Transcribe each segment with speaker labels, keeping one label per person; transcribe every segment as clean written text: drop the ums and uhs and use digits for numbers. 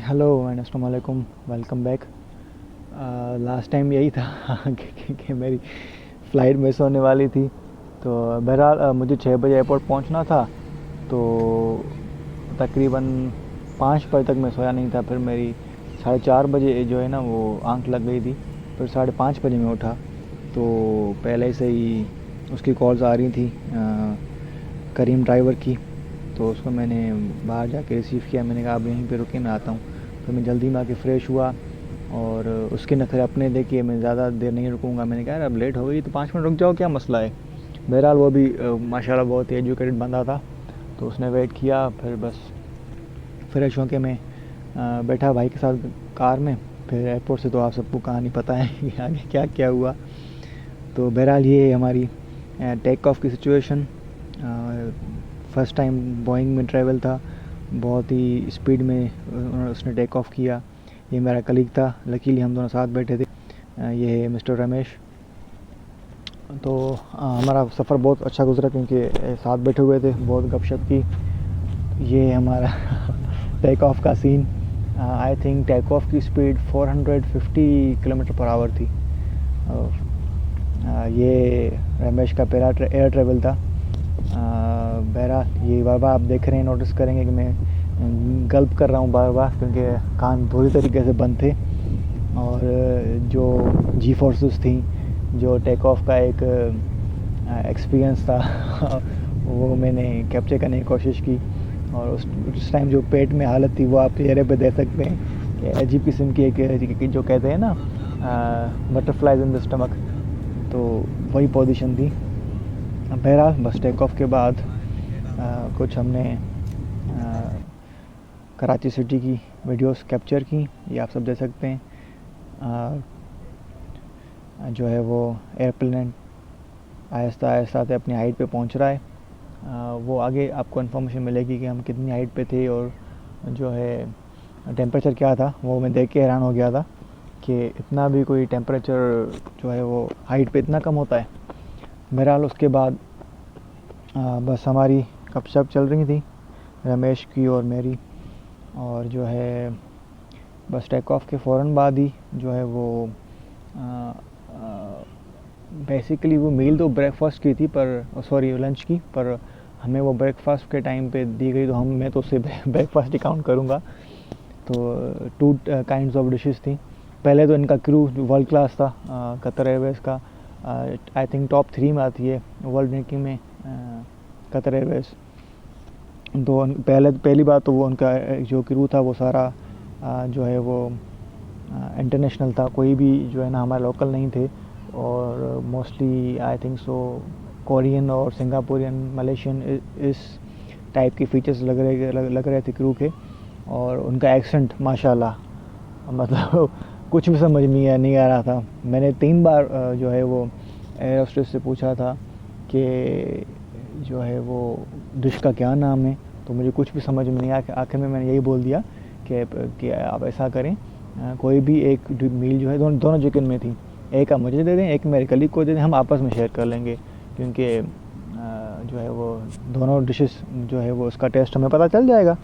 Speaker 1: Hello and अस्सलाम वालेकुम, welcome back. Last time यही था कि मेरी फ़्लाइट मिस होने वाली थी। तो बहरहाल मुझे 6 बजे एयरपोर्ट पहुंचना था। तो तकरीबन 5 बजे तक मैं सोया नहीं था। फिर मेरी 4:30 बजे जो है ना वो आंख लग गई थी। फिर 5:30 बजे मैं उठा। तो पहले से ही उसकी कॉल्स आ रही थी, करीम ड्राइवर की। तो उसको मैंने बाहर जाके रिसीव किया। मैंने कहा आप यहीं पे रुके, मैं आता हूँ। फिर मैं जल्दी में आके फ़्रेश हुआ और उसके नखरे अपने देखिए, मैं ज़्यादा देर नहीं रुकूंगा। मैंने कहा यार अब लेट हो गई तो 5 मिनट रुक जाओ, क्या मसला है। बहरहाल वो भी माशाल्लाह बहुत ही एजुकेटेड बंदा था। तो उसने वेट किया। फिर बस फ्रेश होके मैं बैठा भाई के साथ कार में। फिर एयरपोर्ट से तो आप सबको कहानी पता है कि आगे क्या क्या हुआ। तो बहरहाल ये हमारी टेक ऑफ की सिचुएशन। फ़र्स्ट टाइम बोइंग में ट्रैवल था। बहुत ही स्पीड में उसने टेक ऑफ किया। ये मेरा कलीग था, लकीली हम दोनों साथ बैठे थे। ये है मिस्टर रमेश। तो हमारा सफ़र बहुत अच्छा गुजरा क्योंकि साथ बैठे हुए थे, बहुत गपशप की। ये हमारा टेक ऑफ का सीन। आई थिंक टेक ऑफ की स्पीड 450 किलोमीटर पर आवर थी। और ये रमेश का पहला एयर ट्रेवल था। बहरहाल ये बार बार आप देख रहे हैं, नोटिस करेंगे कि मैं गल्प कर रहा हूँ बार बार, क्योंकि कान पूरी तरीके से बंद थे। और जो जी फोर्सेस थी, जो टेक ऑफ का एक एक्सपीरियंस था वो मैंने कैप्चर करने की कोशिश की। और उस टाइम जो पेट में हालत थी वो आप चेहरे पे देख सकते हैं कि अजीब किस्म की एक जो कहते हैं ना, बटरफ्लाइज इन द स्टमक। तो वही पोजीशन थी। बहरहाल बस टेक ऑफ के बाद कुछ हमने कराची सिटी की वीडियोस कैप्चर की, ये आप सब देख सकते हैं। जो है वो एयरप्लेन आहिस्ता आहिस्ता अपनी हाइट पे पहुंच रहा है। वो आगे आपको इन्फॉर्मेशन मिलेगी कि हम कितनी हाइट पे थे और जो है टेम्परेचर क्या था। वो मैं देख के हैरान हो गया था कि इतना भी कोई टेम्परेचर जो है वो हाइट पे इतना कम होता है। बहरहाल उसके बाद बस हमारी गपशप चल रही थी, रमेश की और मेरी। और जो है बस टेक ऑफ के फ़ौरन बाद ही जो है वो बेसिकली वो मील तो ब्रेकफास्ट की थी, पर सॉरी लंच की, पर हमें वो ब्रेकफास्ट के टाइम पे दी गई। तो मैं तो उसे ब्रेकफास्ट ही काउंट करूँगा। तो 2 काइंड्स ऑफ डिशेस थी। पहले तो इनका क्रू वर्ल्ड क्लास था, कतर एयरवेज़ का। आई थिंक टॉप 3 में आती है वर्ल्ड रैंकिंग में कतर एयरवेज़। तो पहली बात तो वो उनका जो क्रू था वो सारा जो है वो इंटरनेशनल था। कोई भी जो है ना हमारे लोकल नहीं थे। और mostly I think so Korean और सिंगापुरियन, मलेशियन इस टाइप के फीचर्स लग रहे थे क्रू के। और उनका एक्सेंट माशाल्लाह, मतलब कुछ भी समझ नहीं आ रहा था। मैंने 3 बार जो है वो एयर होस्टेस से पूछा था कि जो है वो डिश का क्या नाम है। तो मुझे कुछ भी समझ में नहीं आया। आखिर में मैंने यही बोल दिया कि आप ऐसा करें, कोई भी एक मील जो है दोनों चिकन में थी, एक आप मुझे दे दें, एक मेरे कलीग को दे दें, हम आपस में शेयर कर लेंगे। क्योंकि जो है वो दोनों डिशेस जो है वो उसका टेस्ट हमें पता चल जाएगा।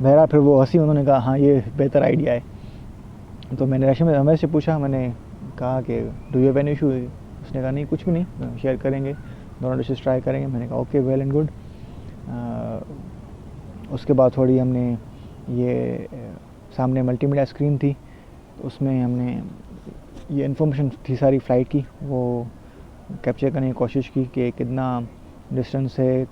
Speaker 1: बहरहाल फिर वो हंसी, उन्होंने कहा हाँ ये बेहतर आइडिया है। तो मैंने रमेश से पूछा, मैंने कहा कि do you have any issue. उसने कहा नहीं कुछ भी नहीं, शेयर करेंगे, दोनों डिशेस ट्राई करेंगे। मैंने कहा ओके, वेल एंड गुड। उसके बाद थोड़ी हमने ये सामने मल्टीमीडिया स्क्रीन थी, तो उसमें हमने ये इन्फॉर्मेशन थी सारी फ़्लाइट की, वो कैप्चर करने की कोशिश की कि कितना डिस्टेंस है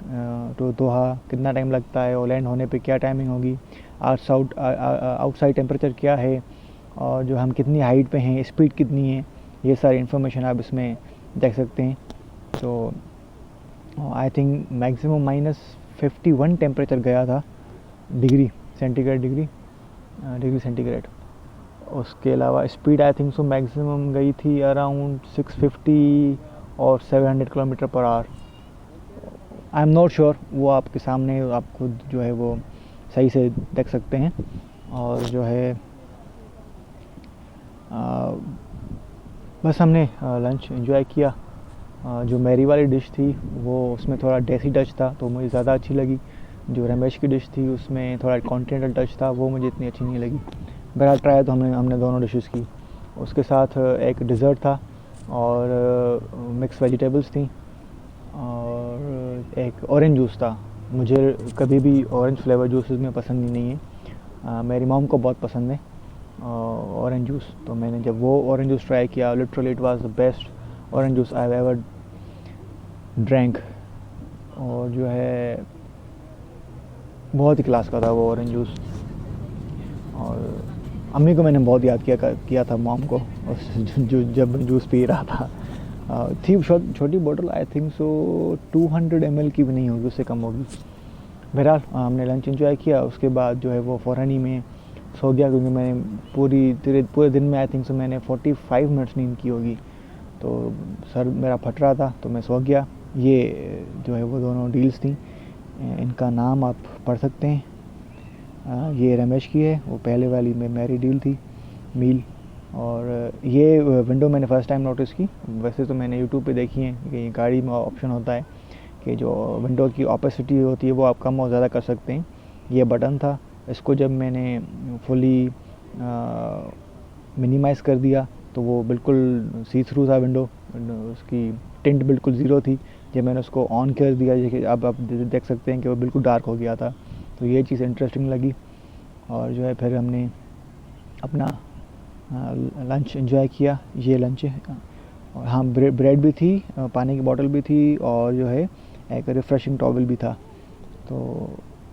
Speaker 1: टू दोहा, कितना टाइम लगता है और लैंड होने पे क्या टाइमिंग होगी, आउटसाइड टेम्परेचर क्या है, और जो हम कितनी हाइट पे हैं, स्पीड कितनी है, ये सारी इन्फॉर्मेशन आप इसमें देख सकते हैं। तो आई थिंक मैक्सिमम -51 टेम्परेचर गया था, डिग्री सेंटीग्रेड। उसके अलावा speed I think so maximum गई थी अराउंड 650 और 700 kilometre per our. I am not sure, वो आपके सामने आप खुद जो है वो सही से देख सकते हैं। और जो है बस हमने लंच एंजॉय किया। जो मेरी वाली डिश थी वो उसमें थोड़ा देसी टच था तो मुझे ज़्यादा अच्छी लगी। जो रमेश की डिश थी उसमें थोड़ा कॉन्टिनेंटल टच था, वो मुझे इतनी अच्छी नहीं लगी। बहरहाल ट्राई तो हमने हमने दोनों डिशेस की। उसके साथ एक डिज़र्ट था और मिक्स वेजिटेबल्स थी और एक ऑरेंज जूस था। मुझे कभी भी ऑरेंज फ्लेवर जूसेस में पसंद ही नहीं है, मेरी मॉम को बहुत पसंद है ऑरेंज जूस। तो मैंने जब वो ऑरेंज जूस ट्राई किया, literally it was the best orange juice I have ever drank. और जो है बहुत ही क्लास का था वो ऑरेंज जूस। और अम्मी को मैंने बहुत याद किया था मॉम को, जो जब जूस पी रहा था। थी छोटी बोतल, आई थिंक सो 200 ml की भी नहीं होगी, उससे कम होगी। बहरहाल हमने लंच एंजॉय किया। उसके बाद जो है वो फ़ौरन ही मैं सो गया, क्योंकि मैंने पूरे दिन में आई थिंक सो मैंने 45 मिनट्स नींद की होगी। तो सर मेरा फट रहा था तो मैं सो गया। ये जो है वो दोनों डील्स थी, इनका नाम आप पढ़ सकते हैं। ये रमेश की है, वो पहले वाली में मेरी डील थी मील। और ये विंडो मैंने फ़र्स्ट टाइम नोटिस की। वैसे तो मैंने यूट्यूब पे देखी है कि गाड़ी में ऑप्शन होता है कि जो विंडो की ऑपेसिटी होती है वो आप कम और ज़्यादा कर सकते हैं। ये बटन था, इसको जब मैंने फुली मिनिमाइज़ कर दिया तो वो बिल्कुल सी थ्रू था विंडो, उसकी टिंट बिल्कुल ज़ीरो थी। जब मैंने उसको ऑन कर दिया, जैसे अब आप देख सकते हैं कि वो बिल्कुल डार्क हो गया था। तो ये चीज़ इंटरेस्टिंग लगी। और जो है फिर हमने अपना लंच एंजॉय किया। ये लंच है। और हाँ, ब्रेड भी थी, पानी की बोतल भी थी और जो है एक रिफ़्रेशिंग टॉवल भी था। तो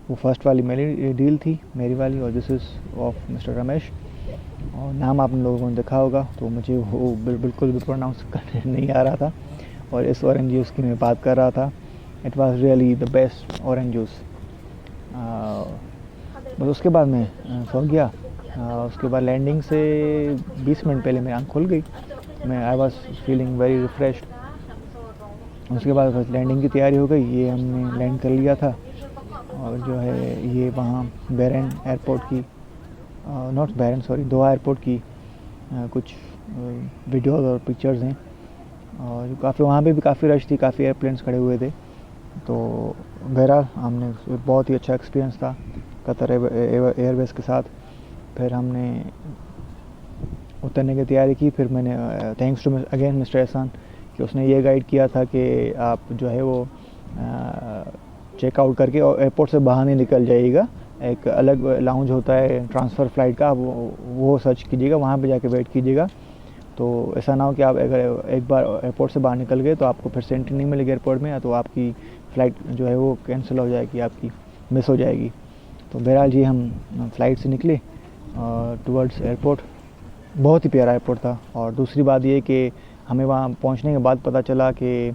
Speaker 1: वो फर्स्ट वाली मेरी डील थी, मेरी वाली। और this is of mister Ramesh. और नाम आपने लोगों ने देखा होगा, तो मुझे वो बिल्कुल भी प्रोनाउंस करने नहीं आ रहा था। और इस ऑरेंज जूस की मैं बात कर रहा था। It was really the best orange juice. बस उसके बाद मैं सो गया। उसके बाद लैंडिंग से 20 मिनट पहले मेरी आँख खुल गई। I was feeling very refreshed. उसके बाद बस लैंडिंग की तैयारी हो गई। ये हमने लैंड कर लिया था। और जो है ये वहाँ बैरन एयरपोर्ट की, not Bahrain sorry, Doha airport की कुछ वीडियोज़ और पिक्चर्स हैं। और काफ़ी वहाँ पे भी काफ़ी रश थी, काफ़ी एयरप्लेन्स खड़े हुए थे। तो बहरहाल हमने बहुत ही अच्छा एक्सपीरियंस था कतर एयरवेज़ के साथ। फिर हमने उतरने की तैयारी की। फिर मैंने थैंक्स टू अगेन मिस्टर एहसान कि उसने ये गाइड किया था कि आप जो है वो चेकआउट करके और एयरपोर्ट से बाहर नहीं निकल जाइएगा। एक अलग लाउंज होता है ट्रांसफ़र फ़्लाइट का, वो सर्च कीजिएगा, वहाँ पे जाके वेट कीजिएगा। तो ऐसा ना हो कि आप अगर एक बार एयरपोर्ट से बाहर निकल गए तो आपको फिर से एंट्री नहीं मिलेगी एयरपोर्ट में, या तो आपकी फ़्लाइट जो है वो कैंसिल हो जाएगी, आपकी मिस हो जाएगी। तो बहरहाल जी हम फ़्लाइट से निकले टुवर्ड्स एयरपोर्ट। बहुत ही प्यारा एयरपोर्ट था। और दूसरी बात ये कि हमें वहाँ पहुँचने के बाद पता चला कि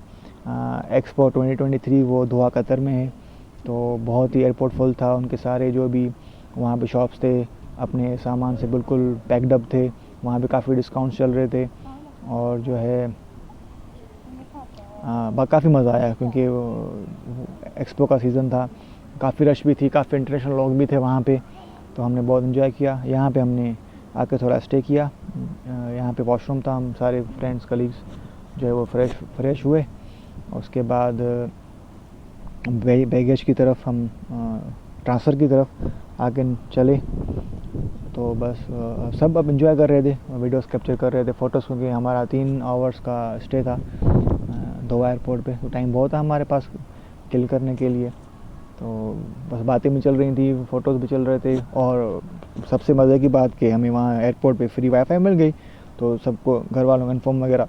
Speaker 1: एक्सपो 2023 वो दोहा कतर में है। तो बहुत ही एयरपोर्ट फुल था। उनके सारे जो भी वहाँ पे शॉप्स थे अपने सामान से बिल्कुल पैक्ड अप थे। वहाँ पे काफ़ी डिस्काउंट्स चल रहे थे। और जो है काफ़ी मज़ा आया, क्योंकि एक्सपो का सीज़न था, काफ़ी रश भी थी, काफ़ी इंटरनेशनल लोग भी थे वहाँ पे। तो हमने बहुत इन्जॉय किया। यहाँ पे हमने आके थोड़ा स्टे किया। यहाँ पे वॉशरूम था, हम सारे फ्रेंड्स कलीग्स जो है वो फ्रेश हुए। उसके बाद बैगेज की तरफ हम ट्रांसफ़र की तरफ आगे चले। तो बस सब अब इन्जॉय कर रहे थे, वीडियोस कैप्चर कर रहे थे, फ़ोटोज़, क्योंकि हमारा 3 आवर्स का स्टे था दोहा एयरपोर्ट पे। तो टाइम बहुत था हमारे पास किल करने के लिए। तो बस बातें भी चल रही थी, फ़ोटोज़ भी चल रहे थे। और सबसे मज़े की बात कि हमें वहाँ एयरपोर्ट पे फ्री वाईफाई मिल गई। तो सबको, घर वालों को इन्फॉर्म वगैरह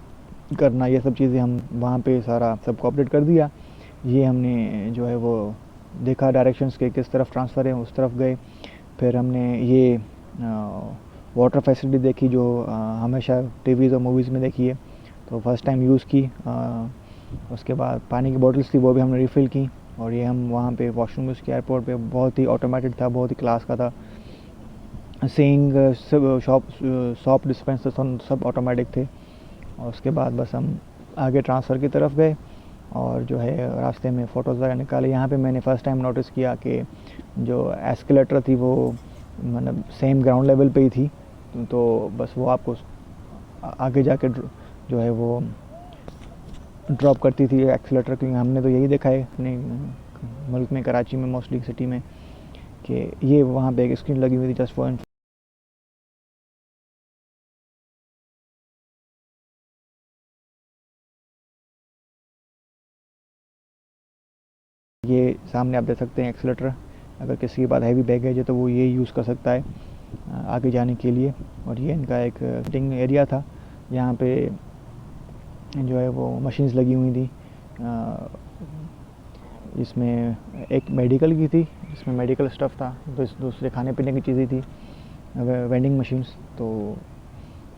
Speaker 1: करना, ये सब चीज़ें हम वहाँ पे सारा सबको अपडेट कर दिया। ये हमने जो है वो देखा डायरेक्शंस के किस तरफ ट्रांसफ़र है, उस तरफ गए। फिर हमने ये वाटर फैसिलिटी देखी जो हमेशा टीवीज़ और मूवीज़ में देखी है, तो फर्स्ट टाइम यूज़ की। उसके बाद पानी की बॉटल्स थी, वो भी हमने रिफ़िल की। और ये हम वहाँ पे वॉशरूम यूज़ किया एयरपोर्ट पे, बहुत ही ऑटोमेटिक था, बहुत ही क्लास का था। सेइंग सब सॉप डिस्पेंसर सब ऑटोमेटिक थे। और उसके बाद बस हम आगे ट्रांसफ़र की तरफ गए और जो है रास्ते में फ़ोटोज़ वगैरह निकाले। यहाँ पे मैंने फ़र्स्ट टाइम नोटिस किया कि जो एस्केलेटर थी वो मतलब सेम ग्राउंड लेवल पे ही थी। तो बस वो आपको आगे जाके जो है वो ड्रॉप करती थी एक्सीलेटर, क्योंकि हमने तो यही देखा है अपने मुल्क में, कराची में मोस्टली सिटी में, कि ये वहाँ पे एक स्क्रीन लगी हुई थी जस्ट फॉर ये सामने आप देख सकते हैं एक्सीलेटर। अगर किसी के पास हैवी बैगेज है तो वो ये यूज़ कर सकता है आगे जाने के लिए। और ये इनका एक सिटिंग एरिया था, यहाँ पे जो है वो मशीन्स लगी हुई थी, इसमें एक मेडिकल की थी जिसमें मेडिकल स्टफ़ था, दूसरे खाने पीने की चीज़ें थी, वेंडिंग मशीन्स। तो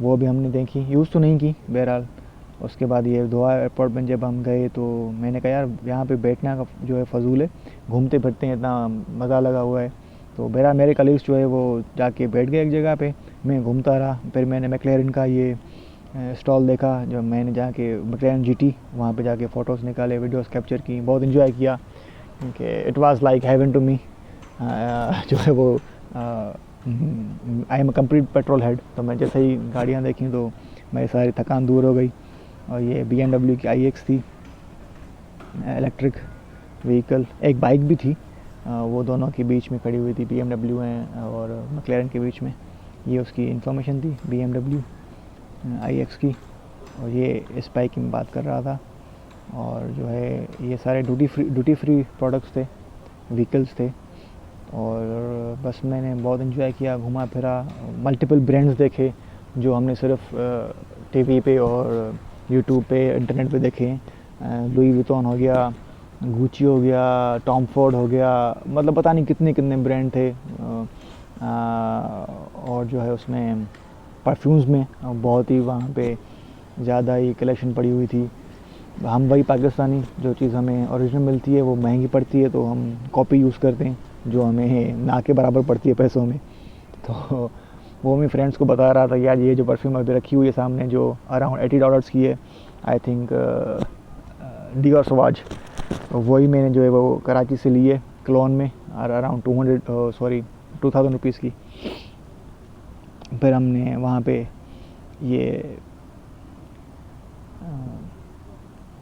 Speaker 1: वो भी हमने देखी, यूज़ तो नहीं की बहरहाल। उसके बाद ये दोहा एयरपोर्ट में जब हम गए तो मैंने कहा यार यहाँ पे बैठना का जो है फ़जूल है, घूमते फिरते हैं, इतना मज़ा लगा हुआ है। तो बहरहाल मेरे कलीग्स जो है वो जाके बैठ गए एक जगह पे, मैं घूमता रहा। फिर मैंने मैक्लेरन का ये स्टॉल देखा, जो मैंने जाके मैक्लेरन जीटी वहाँ पे जाके फ़ोटोज़ निकाले, वीडियोस कैप्चर की, बहुत इन्जॉय किया क्योंकि it was like heaven to me. जो है वो I am a complete petrol head, तो मैं जैसे ही गाड़ियाँ देखी तो मेरी सारी थकान दूर हो गई। और ये BMW की iX थी, इलेक्ट्रिक व्हीकल। एक बाइक भी थी, वो दोनों के बीच में खड़ी हुई थी, BMW और मैक्लेरन के बीच में। ये उसकी इंफॉर्मेशन थी BMW iX की। और ये इस बाइक की मैं बात कर रहा था। और जो है ये सारे ड्यूटी फ्री प्रोडक्ट्स थे, व्हीकल्स थे। और बस मैंने बहुत इन्जॉय किया, घूमा फिरा, मल्टीपल ब्रांड्स देखे जो हमने सिर्फ टीवी पे और यूट्यूब पे, इंटरनेट पे देखे। लुई विटॉन हो गया, गुची हो गया, टॉम फोर्ड हो गया, मतलब पता नहीं कितने कितने ब्रांड थे। और जो है उसमें परफ्यूम्स में बहुत ही वहाँ पे ज़्यादा ही कलेक्शन पड़ी हुई थी। हम वही पाकिस्तानी, जो चीज़ हमें ओरिजिनल मिलती है वो महंगी पड़ती है तो हम कॉपी यूज़ करते हैं जो हमें ना के बराबर पड़ती है पैसों में। तो वो मैं फ्रेंड्स को बता रहा था यार ये जो परफ्यूम अभी रखी हुई है सामने जो अराउंड $80 की है, आई थिंक डियोर सवाज, वही मैंने जो है वो कराची से ली है क्लोन में, और अराउंड 2000 रुपीज़ की। फिर हमने वहाँ पे ये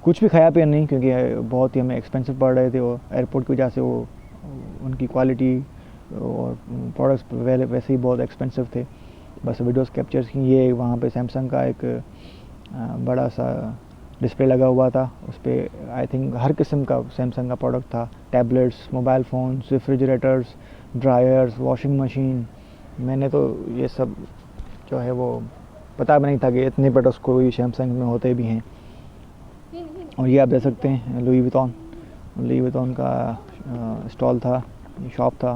Speaker 1: कुछ भी खाया पिया नहीं क्योंकि बहुत ही हमें एक्सपेंसिव पड़ रहे थे, वो एयरपोर्ट की वजह से वो उनकी क्वालिटी और प्रोडक्ट्स वैसे ही बहुत एक्सपेंसिव थे। बस वीडियोस कैप्चर की। ये वहाँ पे सैमसंग का एक बड़ा सा डिस्प्ले लगा हुआ था, उस पर आई थिंक हर किस्म का सैमसंग का प्रोडक्ट था, tablets, mobile phones, refrigerators, dryers, washing machine. मैंने तो ये सब जो है वो पता भी नहीं था कि इतने प्रोडक्ट्स कोई सैमसंग में होते भी हैं। और ये आप देख सकते हैं लुई विटॉन का स्टॉल था, शॉप था।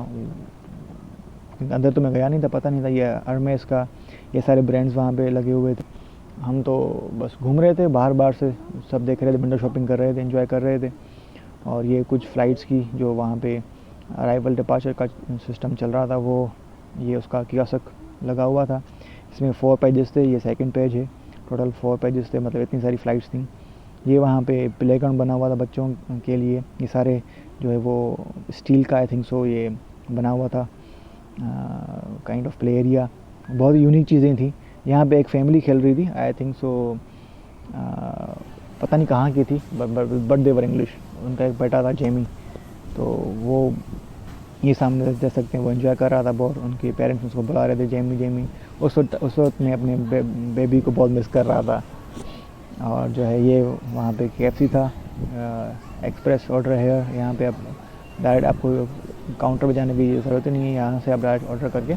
Speaker 1: अंदर तो मैं गया नहीं था, पता नहीं था ये हर्मेस का, ये सारे ब्रांड्स वहाँ पे लगे हुए थे। हम तो बस घूम रहे थे, बाहर से सब देख रहे थे, विंडो शॉपिंग कर रहे थे, एंजॉय कर रहे थे। और ये कुछ फ़्लाइट्स की जो वहाँ पे अराइवल डिपार्चर का सिस्टम चल रहा था, वो ये उसका कियोस्क लगा हुआ था। इसमें 4 पेजेस थे, ये सेकंड पेज है। टोटल 4 पेजेस थे, मतलब इतनी सारी फ़्लाइट्स थी। ये वहाँ पे प्लेग्राउंड बना हुआ था बच्चों के लिए। ये सारे जो है वो स्टील का आई थिंक सो ये बना हुआ था, काइंड ऑफ प्ले एरिया। बहुत यूनिक चीज़ें थी। यहाँ पे एक फैमिली खेल रही थी, आई थिंक सो पता नहीं कहाँ की थी, बट दे वर इंग्लिश। उनका एक बेटा था जेमी, तो वो ये सामने देख सकते हैं वो एंजॉय कर रहा था बहुत। उनके पेरेंट्स उसको बुला रहे थे जेमी। उस वक्त मैं अपने बेबी को बहुत मिस कर रहा था। और जो है ये वहाँ पे KFC था, एक्सप्रेस ऑर्डर है यहाँ पे। आप डायरेक्ट, आपको काउंटर पे जाने की ज़रूरत नहीं है, यहाँ से आप डायरेक्ट ऑर्डर करके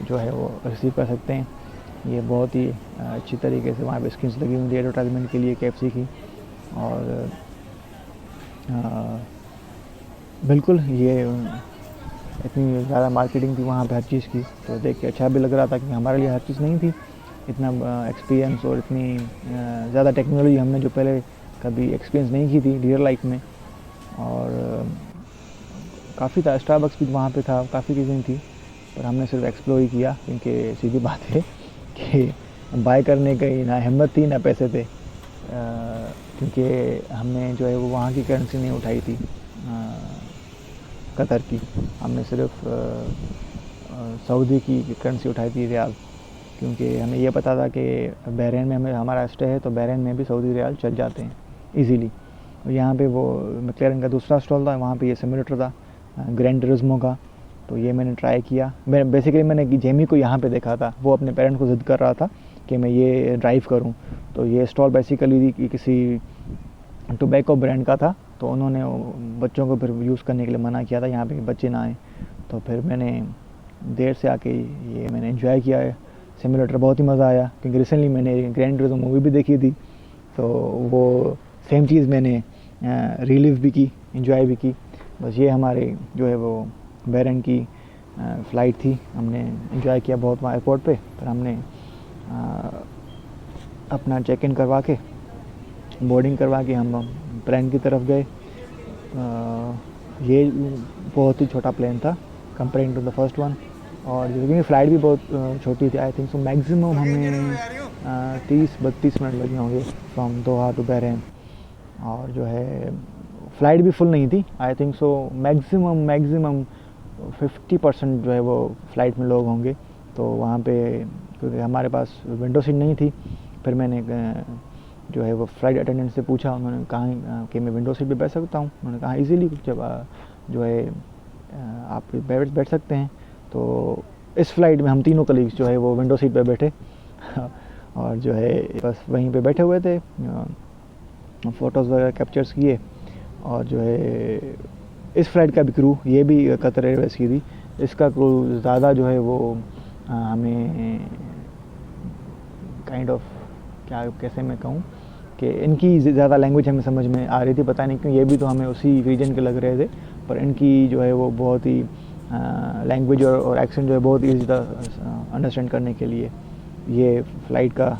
Speaker 1: जो है वो रिसीव कर सकते हैं। ये बहुत ही अच्छी तरीके से वहाँ पे स्क्रीन्स लगी हुई थी एडवर्टाइजमेंट के लिए KFC की। और बिल्कुल ये इतनी ज़्यादा मार्केटिंग थी वहाँ पे हर चीज़ की, तो देख के अच्छा भी लग रहा था कि हमारे लिए हर चीज़ नहीं थी। इतना एक्सपीरियंस और इतनी ज़्यादा टेक्नोलॉजी हमने जो पहले कभी एक्सपीरियंस नहीं की थी रियल लाइफ में। और काफ़ी था, स्टारबक्स भी वहाँ पे था, काफ़ी चीज़ें थी, पर हमने सिर्फ एक्सप्लोर ही किया क्योंकि सीधी बात है कि बाय करने की ना हिम्मत थी ना पैसे थे, क्योंकि हमने जो है वो वहाँ की करेंसी नहीं उठाई थी कतर की। हमने सिर्फ सऊदी की करेंसी उठाई थी, रियाल, क्योंकि हमें ये पता था कि बहरीन में हमें हमारा स्टे है तो बहरीन में भी सऊदी रियाल चल जाते हैं इजीली। यहाँ पे वो मैकलेरन का दूसरा स्टॉल था, वहाँ पे ये सिमुलेटर था ग्रैंड टूरिज्मो का, तो ये मैंने ट्राई किया। मैं बेसिकली मैंने जेमी को यहाँ पे देखा था, वो अपने पेरेंट्स को ज़िद कर रहा था कि मैं ये ड्राइव करूँ। तो ये स्टॉल बेसिकली किसी टोबैको ब्रांड का था, तो उन्होंने बच्चों को फिर यूज़ करने के लिए मना किया था, यहाँ पे बच्चे ना आए। तो फिर मैंने देर से आके ये मैंने एंजॉय किया है सिमुलेटर, बहुत ही मज़ा आया, क्योंकि रिसेंटली मैंने ग्रैंड टूरिज्मो मूवी भी देखी थी, तो वो सेम चीज़ मैंने रिलीव भी की, एंजॉय भी की। बस ये हमारे जो है वो बैरन की फ़्लाइट थी, हमने एंजॉय किया बहुत वहाँ एयरपोर्ट पे। फिर हमने अपना चेक इन करवा के, बोर्डिंग करवा के हम प्लेन की तरफ गए। ये बहुत ही छोटा प्लेन था comparing to the first one, और क्योंकि फ़्लाइट भी बहुत छोटी थी, आई थिंक सो मैक्सिमम हमें 30-32 मिनट लगे होंगे फ्रॉम दोहा टू बहरैन। और जो है फ़्लाइट भी फुल नहीं थी, आई थिंक सो मैक्सिमम 50% जो है वो फ़्लाइट में लोग होंगे। तो वहाँ पे क्योंकि हमारे पास विंडो सीट नहीं थी, फिर मैंने जो है वो फ़्लाइट अटेंडेंट से पूछा, उन्होंने कहा कि मैं विंडो सीट पे बैठ सकता हूँ। उन्होंने कहा इजीली, जब जो है आप बैठ सकते हैं। तो इस फ़्लाइट में हम तीनों कलीग्स जो है वो विंडो सीट पे बैठे और जो है बस वहीं पे बैठे हुए थे, फ़ोटोज़ वगैरह कैप्चर्स किए। और जो है इस फ़्लाइट का भी क्रू, ये भी कतर एयरवेज़ की थी, इसका क्रू ज़्यादा जो है वो हमें काइंड ऑफ कैसे मैं कहूँ कि इनकी ज़्यादा लैंग्वेज हमें समझ में आ रही थी, पता नहीं क्यों, ये भी तो हमें उसी रीजन के लग रहे थे, पर इनकी जो है वो बहुत ही लैंग्वेज और एक्सेंट जो है बहुत ईजी था अंडरस्टैंड करने के लिए। ये फ़्लाइट का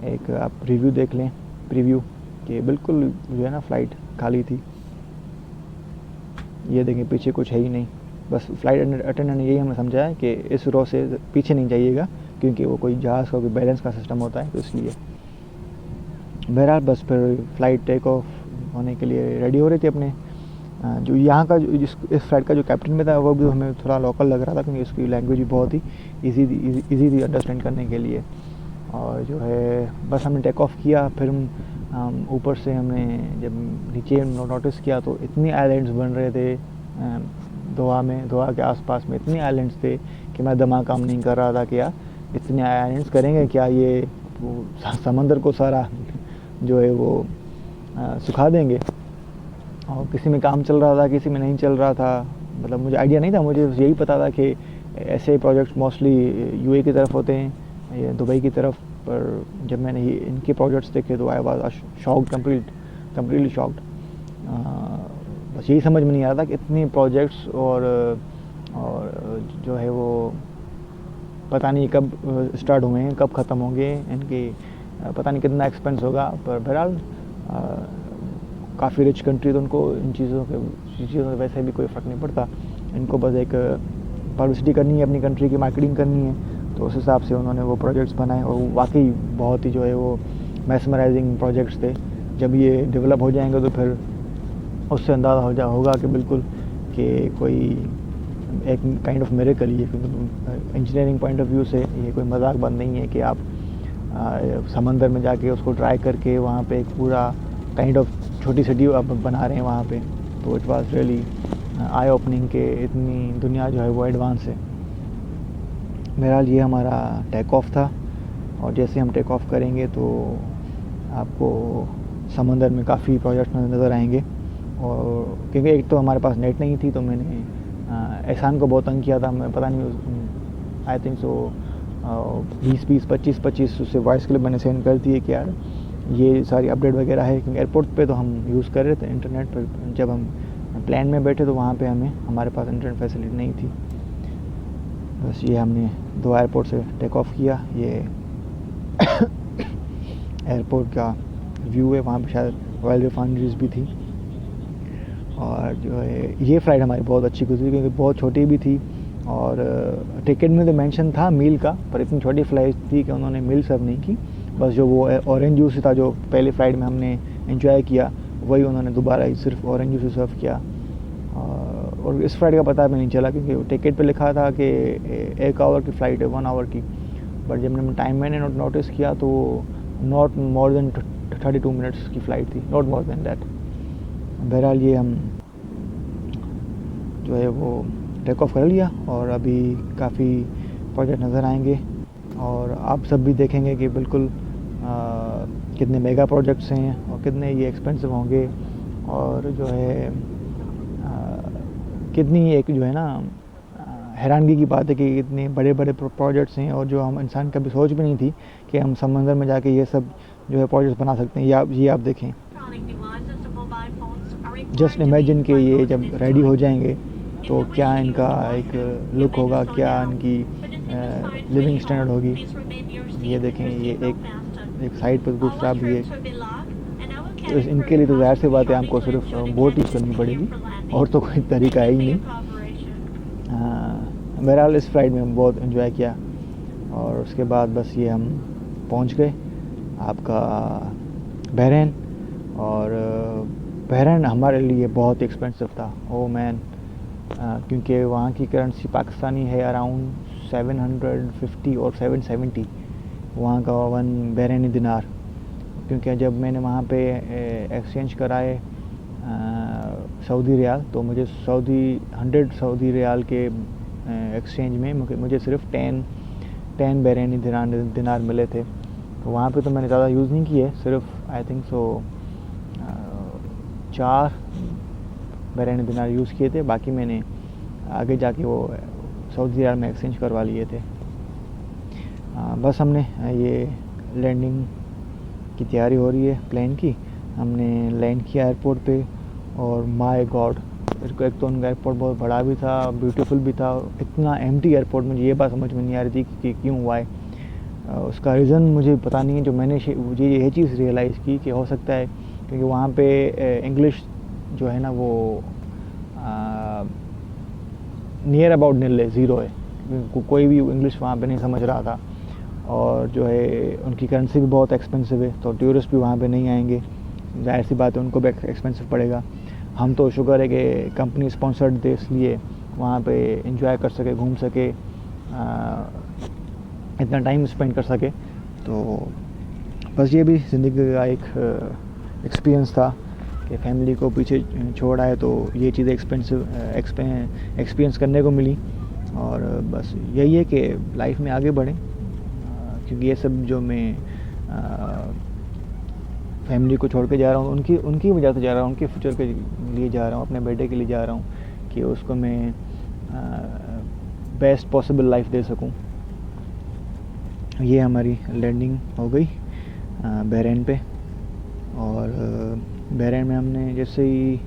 Speaker 1: एक आप रिव्यू देख लें, प्रीव्यू, कि बिल्कुल जो है ना फ़्लाइट खाली थी। ये देखें पीछे कुछ है ही नहीं, बस फ़्लाइट अटेंडेंट ने यही हमें समझाया कि इस रो से पीछे नहीं जाइएगा, क्योंकि वो कोई जहाज़ का कोई बैलेंस का सिस्टम होता है, तो इसलिए। बहरहाल बस फिर फ़्लाइट टेक ऑफ होने के लिए रेडी हो रही थी अपने। जो यहाँ का जो इस फ़्लाइट का जो कैप्टन में था, वो भी हमें थोड़ा लोकल लग रहा था, क्योंकि उसकी लैंग्वेज भी बहुत ही ईजी थी अंडरस्टैंड करने के लिए। और जो है बस हमने टेक ऑफ किया, फिर हम ऊपर से हमने जब नीचे नोटिस किया तो इतनी आइलैंड्स बन रहे थे दोहा के आसपास में, इतने आइलैंड्स थे कि मैं दिमाग काम नहीं कर रहा था कि यार इतने आइलैंड्स करेंगे क्या, ये वो समंदर को सारा जो है वो सुखा देंगे। और किसी में काम चल रहा था, किसी में नहीं चल रहा था, मतलब मुझे आइडिया नहीं था, मुझे यही पता था कि ऐसे प्रोजेक्ट्स मोस्टली यूए की तरफ होते हैं, ये दुबई की तरफ। पर जब मैंने ये इनके प्रोजेक्ट्स देखे तो I was shocked, completely shocked. बस यही समझ में नहीं आ रहा था कि इतने प्रोजेक्ट्स और जो है वो पता नहीं कब स्टार्ट हुए हैं, कब ख़त्म होंगे, इनके पता नहीं कितना एक्सपेंस होगा। पर बहरहाल काफ़ी रिच कंट्री, तो उनको इन चीज़ों से वैसे भी कोई फ़र्क नहीं पड़ता, इनको बस एक पब्लिसिटी करनी है, अपनी कंट्री की मार्केटिंग करनी है। तो उस हिसाब से उन्होंने वो प्रोजेक्ट्स बनाए, और वाकई बहुत ही जो है वो मैसमराइजिंग प्रोजेक्ट्स थे। जब ये डेवलप हो जाएंगे तो फिर उससे अंदाज़ा होगा कि बिल्कुल कि कोई एक काइंड ऑफ मिरेकल ही है, क्योंकि इंजीनियरिंग पॉइंट ऑफ व्यू से ये कोई मजाक बात नहीं है कि आप समंदर में जाके उसको ट्राई करके वहाँ पे एक पूरा काइंड ऑफ छोटी सिटी आप बना रहे हैं वहाँ पे। तो it was really I opening के इतनी दुनिया जो है वो एडवांस है। बहरहाल ये हमारा टेक ऑफ था, और जैसे हम टेक ऑफ करेंगे तो आपको समंदर में काफ़ी प्रोजेक्ट नज़र आएंगे। और क्योंकि एक तो हमारे पास नेट नहीं थी, तो मैंने एहसान को बहुत तंग किया था, मैं पता नहीं आई थिंक सो 20-20 25-25 उससे वॉइस क्लिप मैंने सेंड कर दी है कि यार ये सारी अपडेट वगैरह है। क्योंकि एयरपोर्ट पे तो हम यूज़ कर रहे थे इंटरनेट, पर जब हम प्लेन में बैठे तो वहाँ पे हमारे पास इंटरनेट फैसिलिटी नहीं थी। बस ये हमने दो एयरपोर्ट से टेक ऑफ किया। ये एयरपोर्ट का व्यू है, वहाँ पे शायद ऑयल रिफाइनरीज भी थी। और जो है ये फ़्लाइट हमारी बहुत अच्छी गुजरी, क्योंकि बहुत छोटी भी थी, और टिकट में तो मेंशन था मील का, पर इतनी छोटी फ़्लाइट थी कि उन्होंने मील सर्व नहीं की। बस जो वो ऑरेंज जूस था जो पहली फ़्लाइट में हमने एंजॉय किया, वही उन्होंने दोबारा सिर्फ ऑरेंज जूस सर्व किया। और इस फ्लाइट का पता भी नहीं चला, क्योंकि टिकट पे लिखा था कि 1 आवर की फ़्लाइट है, 1 आवर की, बट जब मैंने टाइम मैंने नोटिस किया तो नॉट मोर देन 32 मिनट्स की फ़्लाइट थी, नॉट मोर देन दैट। बहरहाल ये हम जो है वो टेक ऑफ कर लिया और अभी काफ़ी प्रोजेक्ट नज़र आएंगे और आप सब भी देखेंगे कि बिल्कुल कितने मेगा प्रोजेक्ट्स हैं और कितने ये एक्सपेंसिव होंगे और जो है कितनी एक जो है ना हैरानगी की बात है कि इतने बड़े बड़े प्रोजेक्ट्स हैं और जो हम इंसान कभी सोच भी नहीं थी कि हम समंदर में जाके ये सब जो है प्रोजेक्ट्स बना सकते हैं। ये आप देखें, जस्ट इमेजिन कि ये जब रेडी हो जाएंगे तो क्या इनका एक लुक होगा, क्या इनकी लिविंग स्टैंडर्ड होगी। ये देखें, ये एक साइड पर दूसरा भी है, तो इनके लिए तो ज़ाहिर सी बात है हमको सिर्फ बोट यूज़ करनी पड़ेगी और तो कोई तरीका है ही नहीं। बहरहाल इस फ्लाइट में हम बहुत एंजॉय किया और उसके बाद बस ये हम पहुंच गए आपका बहरीन। और बहरीन हमारे लिए बहुत एक्सपेंसिव था, ओ मैन, क्योंकि वहाँ की करेंसी पाकिस्तानी है अराउंड 750 और 770 वहाँ का 1 बहरीनी दिनार। क्योंकि जब मैंने वहाँ पे एक्सचेंज कराए सऊदी रियाल तो मुझे 100 सऊदी रियाल के एक्सचेंज में मुझे सिर्फ 10 बहरीनी दिनार मिले थे। तो वहाँ पे तो मैंने ज़्यादा यूज़ नहीं किए, सिर्फ आई थिंक सो 4 बहरीनी दिनार यूज़ किए थे, बाकी मैंने आगे जाके वो सऊदी रियाल में एक्सचेंज करवा लिए थे। बस हमने ये लैंडिंग की तैयारी हो रही है प्लेन की। हमने लैंड किया एयरपोर्ट पे और माय गॉड, एक तो उनका एयरपोर्ट बहुत बड़ा भी था, ब्यूटीफुल भी था। इतना एम्प्टी एयरपोर्ट, मुझे ये बात समझ में नहीं आ रही थी कि क्यों हुआ है। उसका रीज़न मुझे पता नहीं है। जो मैंने मुझे ये चीज़ रियलाइज़ की कि हो सकता है क्योंकि वहाँ पे इंग्लिश जो है ना वो नियर अबाउट नील है, ज़ीरो है, कोई भी इंग्लिश वहाँ पे नहीं समझ रहा था। और जो है उनकी करेंसी भी बहुत एक्सपेंसिव है, तो टूरिस्ट भी वहाँ पे नहीं आएंगे, ज़ाहिर सी बात है उनको भी एक्सपेंसिव पड़ेगा। हम तो शुक्र है कि कंपनी स्पॉन्सर्ड थे, इसलिए वहाँ पे एंजॉय कर सके, घूम सके, इतना टाइम स्पेंड कर सके। तो बस ये भी ज़िंदगी का एक एक्सपीरियंस था कि फैमिली को पीछे छोड़ आए तो ये चीज़ें एक्सपीरियंस करने को मिली। और बस यही है कि लाइफ में आगे बढ़ें, क्योंकि ये सब जो मैं फैमिली को छोड़ के जा रहा हूँ उनकी वजह से जा रहा हूँ, उनके फ्यूचर के लिए जा रहा हूँ, अपने बेटे के लिए जा रहा हूँ कि उसको मैं बेस्ट पॉसिबल लाइफ दे सकूँ। ये हमारी लैंडिंग हो गई बहरीन पे। और बहरीन में हमने जैसे ही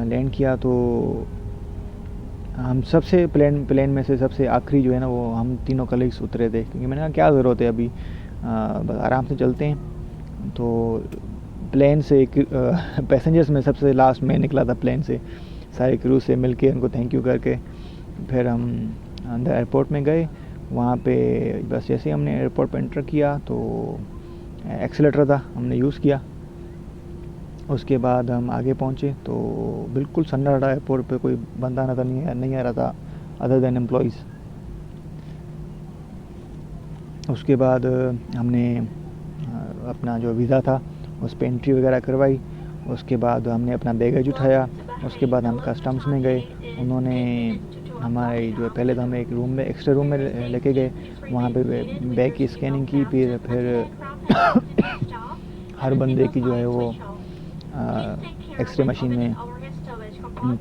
Speaker 1: लैंड किया तो हम सबसे प्लेन में से सबसे आखिरी जो है ना वो हम तीनों कलीग्स उतरे थे, क्योंकि मैंने कहा क्या ज़रूरत है अभी, बस आराम से चलते हैं। तो प्लेन से पैसेंजर्स में सबसे लास्ट में निकला था प्लेन से, सारे क्रू से मिल के उनको थैंक यू करके फिर हम अंदर एयरपोर्ट में गए। वहाँ पे बस जैसे ही हमने एयरपोर्ट पर एंटर किया तो एक्सीलेटर था, हमने यूज़ किया। उसके बाद हम आगे पहुँचे तो बिल्कुल सन्नाटा एयरपोर्ट पे कोई बंदा नज़र नहीं आ रहा था अदर देन एम्प्लॉइज़। उसके बाद हमने अपना जो वीज़ा था उस पर एंट्री वगैरह करवाई। उसके बाद हमने अपना बैगेज उठाया। उसके बाद हम कस्टम्स में गए, उन्होंने हमारे जो पहले तो हमें एक रूम में एक्स्ट्रा रूम में लेके गए, वहाँ पे बैग की स्कैनिंग की, फिर हर बंदे की जो है वो एक्सरे मशीन में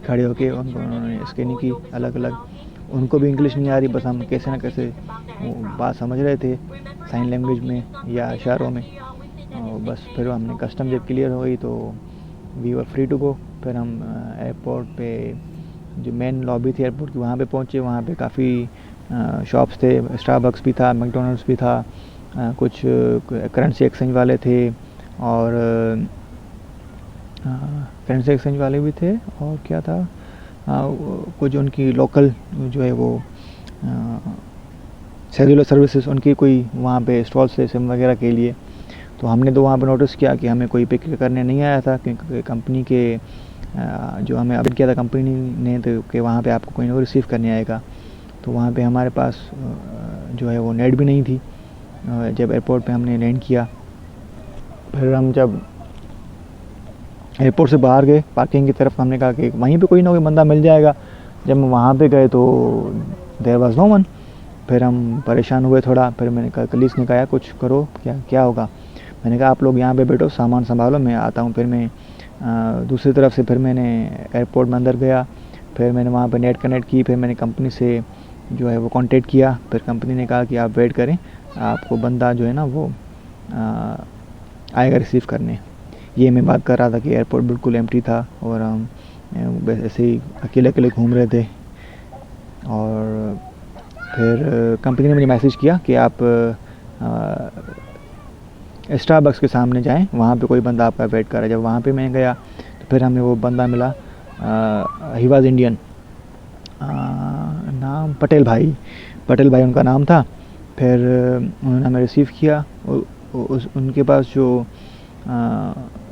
Speaker 1: खड़े होके उन्होंने स्कैनिंग की अलग अलग। उनको भी इंग्लिश नहीं आ रही, बस हम कैसे ना कैसे बात समझ रहे थे साइन लैंग्वेज में या इशारों में। और बस फिर हमने कस्टम जब क्लियर हो गई तो we were free to go. फिर हम एयरपोर्ट पे जो मेन लॉबी थी एयरपोर्ट की वहाँ पे पहुँचे। वहाँ पे काफ़ी शॉप्स थे, स्टारबक्स भी था, मैकडोनल्ड्स भी था, कुछ करेंसी एक्सचेंज वाले थे और करेंसी एक्सचेंज वाले भी थे, और क्या था, कुछ उनकी लोकल जो है वो सेलुलर सर्विसेज उनकी कोई वहाँ पे स्टॉल्स थे सिम वगैरह के लिए। तो हमने तो वहाँ पे नोटिस किया कि हमें कोई पिक करने नहीं आया था, क्योंकि कंपनी के जो हमें अपडेट किया था कंपनी ने तो कि वहाँ पे आपको कोई और रिसीव करने आएगा। तो वहाँ पे हमारे पास जो है वो नेट भी नहीं थी जब एयरपोर्ट पे हमने लैंड किया। फिर हम जब एयरपोर्ट से बाहर गए पार्किंग की तरफ, हमने कहा कि वहीं पे कोई ना कोई बंदा मिल जाएगा। जब हम वहाँ पे गए तो देयर वाज नो वन। फिर हम परेशान हुए थोड़ा, फिर मैंने कहा, कलीग्स ने कहा कुछ करो, क्या क्या होगा। मैंने कहा आप लोग यहाँ पे बैठो, सामान संभालो, मैं आता हूँ। फिर मैं दूसरी तरफ से फिर मैंने एयरपोर्ट में अंदर गया, फिर मैंने वहाँ पे नेट कनेक्ट की, फिर मैंने कंपनी से जो है वो कांटेक्ट किया। फिर कंपनी ने कहा कि आप वेट करें, आपको बंदा जो है ना वो आएगा रिसीव करने। ये मैं बात कर रहा था कि एयरपोर्ट बिल्कुल एम्प्टी था और हम ऐसे ही अकेले अकेले घूम रहे थे। और फिर कंपनी ने मुझे मैसेज किया कि आप स्टारबक्स के सामने जाएं, वहाँ पे कोई बंदा आपका वेट कर रहा है। जब वहाँ पे मैं गया तो फिर हमें वो बंदा मिला, ही वाज इंडियन, नाम पटेल भाई उनका नाम था। फिर उन्होंने हमें रिसीव किया। उनके पास जो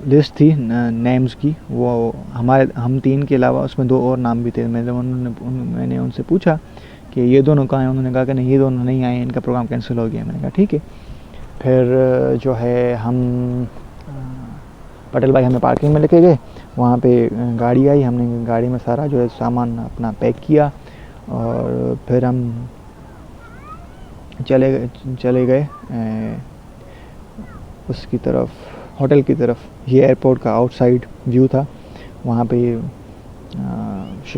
Speaker 1: लिस्ट थी नेम्स की, वो हम 3 के अलावा उसमें 2 और नाम भी थे। मैंने उनसे पूछा कि ये दोनों कहाँ हैं। उन्होंने कहा कि नहीं, ये दोनों नहीं आए, इनका प्रोग्राम कैंसिल हो गया। मैंने कहा ठीक है। फिर जो है हम पटेल भाई हमें पार्किंग में लेके गए। वहाँ पे गाड़ी आई, हमने गाड़ी में सारा जो है सामान अपना पैक किया और फिर हम चले गए उसकी तरफ, होटल की तरफ। ये एयरपोर्ट का आउटसाइड व्यू था। वहाँ पे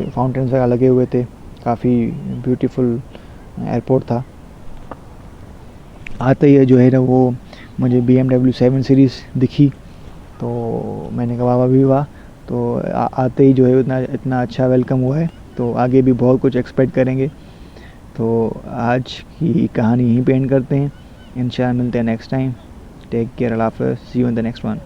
Speaker 1: फाउंटेन्स वगैरह लगे हुए थे, काफ़ी ब्यूटीफुल एयरपोर्ट था। आते ही जो है ना वो मुझे BMW 7 सीरीज़ दिखी, तो मैंने कहा वाह भी वाह। तो आते ही जो है इतना अच्छा वेलकम हुआ है, तो आगे भी बहुत कुछ एक्सपेक्ट करेंगे। तो आज की कहानी यहीं पे एंड करते हैं। इंशाल्लाह मिलते हैं नेक्स्ट टाइम। टेक केयर, अल्लाह हाफ़िज़, see you in the next one.